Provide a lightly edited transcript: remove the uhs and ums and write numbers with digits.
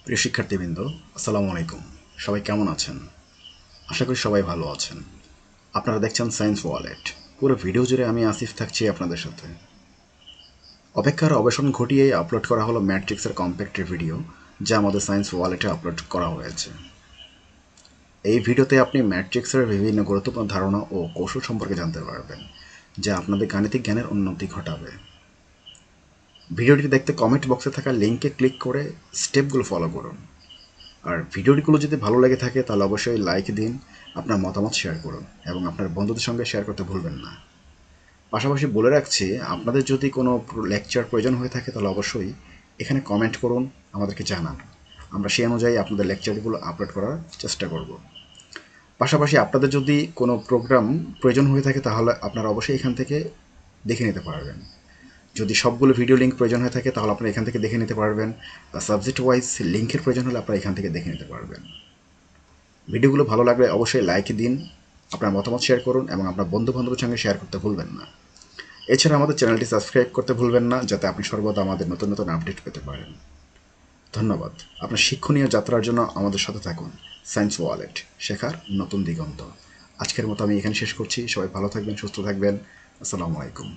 প্রিয় শিক্ষার্থীবৃন্দ, আসসালামু আলাইকুম। সবাই কেমন আছেন? আশা করি সবাই ভালো আছেন। আপনারা দেখছেন সায়েন্স ওয়ালেট। পুরো ভিডিও জুড়ে আমি আসিফ থাকছি আপনাদের সাথে। অপেক্ষার অবসান ঘটিয়েই আপলোড করা হলো ম্যাট্রিক্সের কম্প্যাক্টের ভিডিও, যা আমাদের সায়েন্স ওয়ালেটে আপলোড করা হয়েছে। এই ভিডিওতে আপনি ম্যাট্রিক্সের বিভিন্ন গুরুত্বপূর্ণ ধারণা ও কৌশল সম্পর্কে জানতে পারবেন, যা আপনাদের গাণিতিক জ্ঞানের উন্নতি ঘটাবে। ভিডিওটি দেখতে কমেন্ট বক্সে থাকা লিঙ্কে ক্লিক করে স্টেপগুলো ফলো করুন। আর ভিডিওগুলো যদি ভালো লেগে থাকে তাহলে অবশ্যই লাইক দিন, আপনার মতামত শেয়ার করুন এবং আপনার বন্ধুদের সঙ্গে শেয়ার করতে ভুলবেন না। পাশাপাশি বলে রাখছি, আপনাদের যদি কোনো লেকচার প্রয়োজন হয়ে থাকে তাহলে অবশ্যই এখানে কমেন্ট করুন, আমাদেরকে জানান। আমরা সেই অনুযায়ী আপনাদের লেকচারগুলো আপলোড করার চেষ্টা করব। পাশাপাশি আপনাদের যদি কোনো প্রোগ্রাম প্রয়োজন হয়ে থাকে তাহলে আপনারা অবশ্যই এখান থেকে দেখে নিতে পারবেন। যদি সবগুলো ভিডিও লিঙ্ক প্রয়োজন হয়ে থাকে তাহলে আপনারা এখান থেকে দেখে নিতে পারবেন, বা সাবজেক্ট ওয়াইজ লিঙ্কের প্রয়োজন হলে আপনারা এখান থেকে দেখে নিতে পারবেন। ভিডিওগুলো ভালো লাগলে অবশ্যই লাইক দিন, আপনার মতামত শেয়ার করুন এবং আপনার বন্ধু বান্ধবের সঙ্গে শেয়ার করতে ভুলবেন না। এছাড়া আমাদের চ্যানেলটি সাবস্ক্রাইব করতে ভুলবেন না, যাতে আপনি সর্বদা আমাদের নতুন নতুন আপডেট পেতে পারেন। ধন্যবাদ। আপনার শিক্ষণীয় যাত্রার জন্য আমাদের সাথে থাকুন। সায়েন্স ওয়ালেট, শেখার নতুন দিগন্ত। আজকের মতো আমি এখানে শেষ করছি। সবাই ভালো থাকবেন, সুস্থ থাকবেন। আসসালামু আলাইকুম।